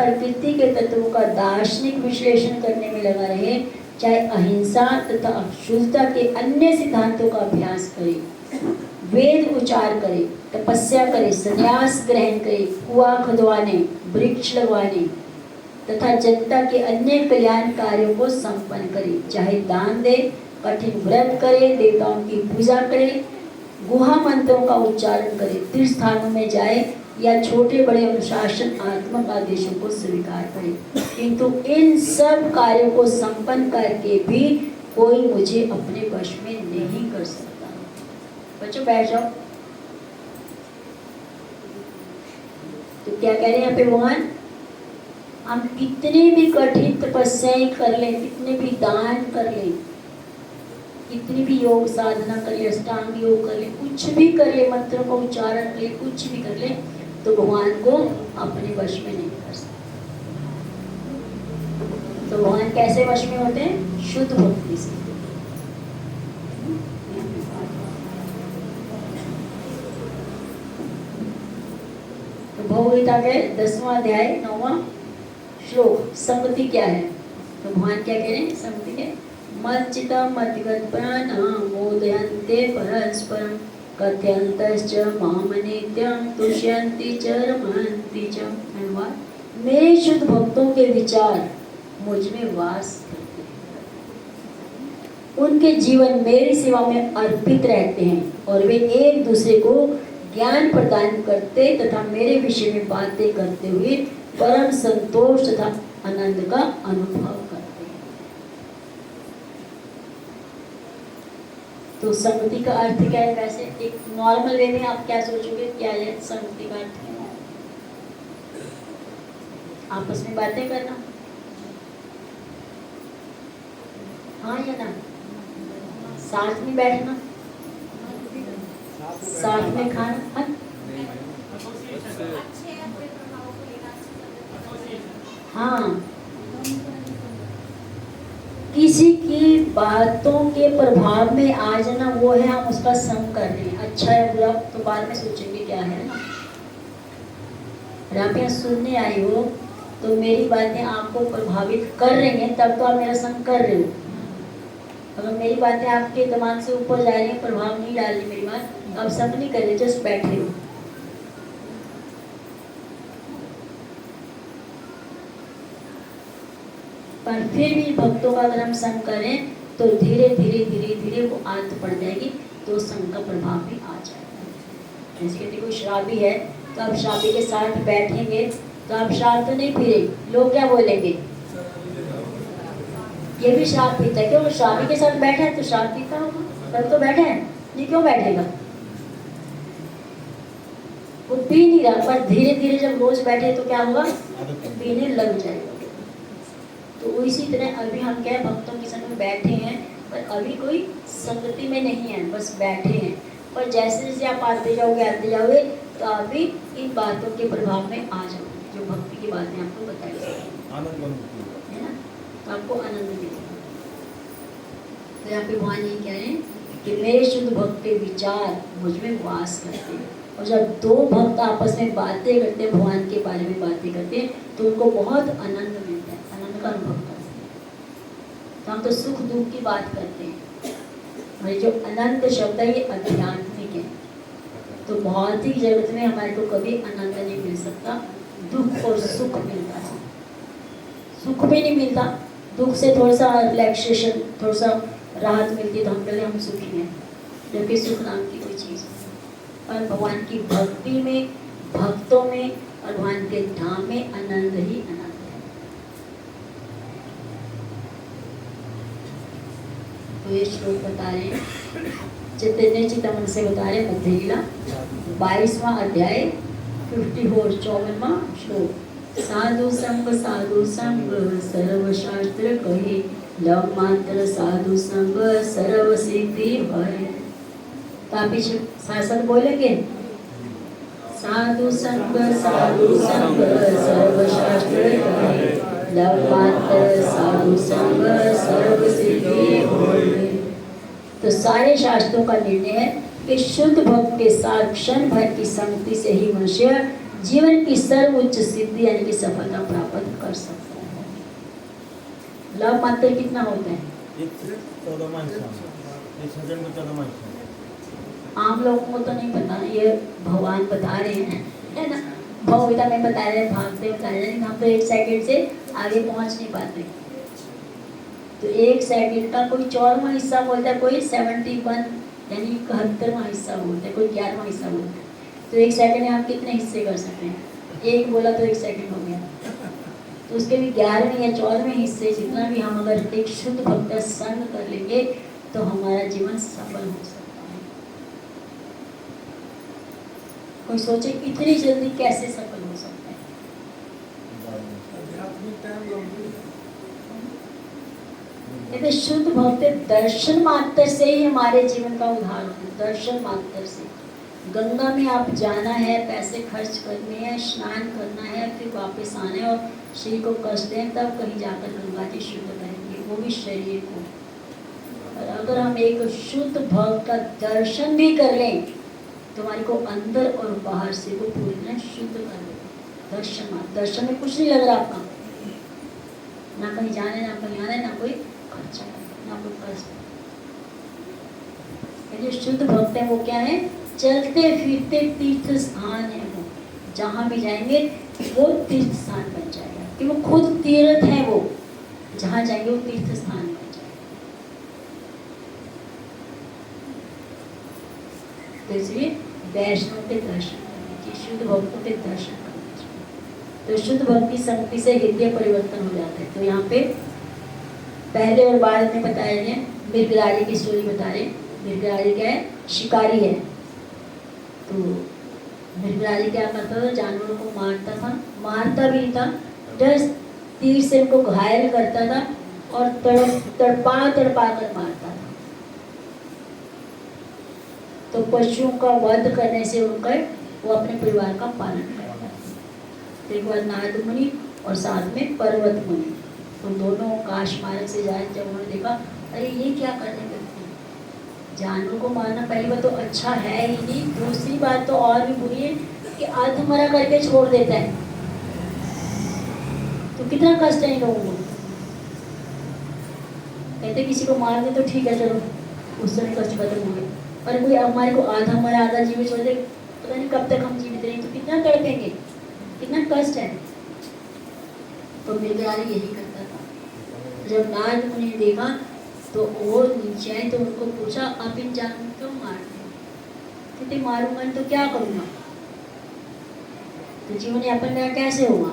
प्रकृति के तत्वों का दार्शनिक विश्लेषण करने में लगा रहे, चाहे अहिंसा तथा अशुद्धता के अन्य सिद्धांतों का अभ्यास करे, वेद उच्चार करे, तपस्या करे, संन्यास ग्रहण करे, कुआं खुदवाने, वृक्ष लगवाने तथा जनता के अन्य कल्याण कार्यों को संपन्न करे, चाहे दान दे, कठिन व्रत करे, देवताओं की पूजा करे, गुहा मंत्रों का उच्चारण करे, तीर्थ स्थानों में जाए या छोटे बड़े अनुशासनात्मक आदेशों को स्वीकार करे, किंतु इन सब कार्यों को संपन्न करके भी कोई मुझे अपने वश में नहीं कर सकता। बच्चों बैठ जाओ। तो क्या कह रहे हैं यहाँ पे भगवान, हम कितने भी कठिन तपस्याएं कर लें, कितने भी दान कर लें, कितनी भी योग साधना कर ले, अष्टांग योग कर ले, कुछ भी कर ले, मंत्रों का उच्चारण कर ले, कुछ भी कर ले, तो भगवान को अपने वश में नहीं कर सकते। तो भगवान कैसे वश में होते हैं? शुद्ध भक्ति से। तो भगवद्गीता के 10वां अध्याय 9वां श्लोक, संगति क्या है? तो भगवान क्या कह रहे हैं? संगति क्या है? मच्चितं मतिगतप्राणा मोदयन्ते परस्परं कथयन्तश्च मां नित्यं तुष्यन्ति च रमन्ति च। धन्यवाद। मेरे शुद्ध भक्तों के विचार मुझ में वास करते हैं, उनके जीवन मेरी सेवा में अर्पित रहते हैं और वे एक दूसरे को ज्ञान प्रदान करते तथा मेरे विषय में बातें करते हुए परम संतोष तथा आनंद का अनुभव करते। तो संगति का अर्थ क्या है? वैसे एक नॉर्मल वे में आप क्या सोचोगे, क्या है संगति का अर्थ? आपस में बातें करना, हाँ या ना? साथ में बैठना, साथ में खाना, हाँ, किसी की बातों के प्रभाव में आ जाना, वो है हम उसका संग कर रहे हैं। अच्छा है बुरा तो बाद में सोचेंगे क्या है ना। अगर आप यहाँ सुनने आई हो तो मेरी बातें आपको प्रभावित कर रही हैं, तब तो आप मेरा संग कर रहे हो। अगर मेरी बातें आपके दिमाग से ऊपर जा रही हैं, प्रभाव नहीं डाल रही मेरी बात, तो आप संग नहीं कर रहे, जस्ट बैठे हो। पर फिर भी भक्तों का अगर हम संग करें तो धीरे धीरे धीरे धीरे वो आदत पड़ जाएगी, तो संग का प्रभाव भी आ जाएगा। जैसे कि कोई शराबी है तो आप शराबी के साथ बैठेंगे तो आप शराब तो नहीं पी रहे, लोग क्या बोलेंगे? ये भी शराब पीता है। क्यों? शराबी के साथ बैठा है तो शराब पीता होगा, तब तो बैठा है, ये क्यों बैठेगा? वो पी नहीं रहा, पर धीरे धीरे जब रोज बैठे तो क्या होगा? पीने लग जाएगा। तो इसी तरह अभी हम क्या भक्तों के संग में बैठे हैं, पर अभी कोई संगति में नहीं है, बस बैठे हैं। पर जैसे जैसे आप आते जाओगे तो आप भी इन बातों के प्रभाव में आ जाओगे, जो भक्ति की बातें आपको बताई है ना, तो आपको आनंद मिलेगा। तो यहाँ पे भगवान ये कह रहे हैं कि मेरे शुद्ध भक्त के विचार मुझ में वास करते हैं। और जब दो भक्त आपस में बातें करते हैं, भगवान के बारे में बातें करते हैं, तो उनको बहुत आनंद मिलता है, आनंद का अनुभव करते हैं। तो हम तो सुख दुख की बात करते हैं, और जो आनंद शब्द है ये आध्यात्मिक है। तो भौतिक जगत में हमारे को कभी आनंद नहीं मिल सकता, दुख और सुख मिलता है। सुख भी नहीं मिलता, दुख से थोड़ा सा रिलैक्सेशन, थोड़ा सा राहत मिलती है तो हम कहते हम सुखी हैं, जबकि सुख नाम की कोई चीज़ नहीं। और भगवान की भक्ति में, भक्तों में और भगवान के धाम में आनंद ही आनंद है। तो ये श्लोक बता रहे हैं, चैतन्य चित्तमन से बता रहे हैं, मध्य लीला 22वां अध्याय 54 54वां श्लोक। साधु संग सर्वशास्त्र कहे, लव मात्र साधु संग सर्व सिद्धि है। तो आप इस शासन बोलेंगे, साधु संग सर्वशास्त्र कहे, लव मात्र साधु संग सर्व सिद्धि है। तो सारे शास्त्रों का निर्णय है कि शुद्ध भक्त के साथ क्षण भर की संगति से ही मनुष्य जीवन की सर्वोच्च सिद्धि यानी कि सफलता प्राप्त कर सकता है। लव मात्र कितना होता है? 14 माणसं, 14 माणसं। आम लोगों को तो नहीं पता, ये भगवान बता रहे हैं, है ना। भगवता में बता रहे हैं, भागते बता रहे हैं, हम तो 1 सेकंड से आगे पहुंच नहीं पाते। तो 1 सेकंड का कोई 14वां हिस्सा बोलता है, कोई 71 यानी 71वां हिस्सा बोलता है, कोई 11वां हिस्सा बोलता है। तो 1 सेकंड में हम कितने हिस्से कर सकते हैं? 1 बोला तो 1 सेकंड हो गया। तो उसके भी 11वें या 14वें हिस्से जितना भी हम अगर एक शुद्ध भक्त संग कर लेंगे तो हमारा जीवन सफल हो सकता है। कोई सोचे इतनी जल्दी कैसे सफल हो सकता है? कहते शुद्ध भक्त दर्शन मात्र से ही हमारे जीवन का उद्धार होता है। दर्शन मात्र से गंगा में आप जाना है, पैसे खर्च करने हैं, स्नान करना है, फिर वापस आना है और शरीर को कष्ट दें, तब कहीं जाकर गंगा जी शुद्ध करेंगे, वो भी शरीर को। और अगर हम एक शुद्ध भक्त का दर्शन भी कर लें तो हमारे को अंदर और बाहर से वो पूरी तरह शुद्ध कर देगा। दर्शन में कुछ नहीं लग रहा आपका, ना कहीं जाने, ना कहीं आने, ना कोई खर्चा, ना कोई कष्ट। जो शुद्ध भक्त है वो क्या है? चलते फिरते तीर्थ स्थान है। वो जहाँ भी जाएंगे वो तीर्थ स्थान बन जाएगा, कि वो खुद तीर्थ है। वो जहाँ जाएंगे वो तीर्थ स्थान बन जाएगा। तो इसलिए वैष्णव के दर्शन करने चाहिए, शुद्ध भक्तों के दर्शन करने चाहिए। तो शुद्ध भक्त की संगति से हृदय परिवर्तन हो जाता है। तो यहाँ पे पहले और बाद में बताया गया, मृगराज की स्टोरी बता रहे। मृगराज क्या है? शिकारी है। तो मृगराज क्या करता था? जानवरों को मारता था, मारता भी था, 10 तीर से उनको घायल करता था और तड़पा कर मारता था। तो पशुओं का वध करने से उनका वो अपने परिवार का पालन करता था। एक बार नारद मुनि और साथ में पर्वत मुनि, तो दोनों काश मार्ग से जाए। जब उन्होंने देखा, अरे ये क्या करने लगते, जानवरों को मारना पहली बात तो अच्छा है ही नहीं, दूसरी बात तो और भी बुरी है कि अधमरा करके छोड़ देता है। तो कितना कष्ट है इन लोगों को। कहते किसी को मार दे तो ठीक है, चलो उस समय कष्ट खत्म हो गए, पर कोई हमारे को आधा मरा आधा जीवित छोड़ दे, पता नहीं कब तक हम जीवित रहेंगे, तो कितना तड़पेंगे, कितना कष्ट है। तो मृगराज यही करता था। जब नारद मुनि ने देखा तो वो नीचे आए, तो उनको पूछा, आप इन जानवरों क्यों मारते हो? कहते मारूंगा तो क्या करूँगा, तो जीवन यापन मेरा कैसे होगा?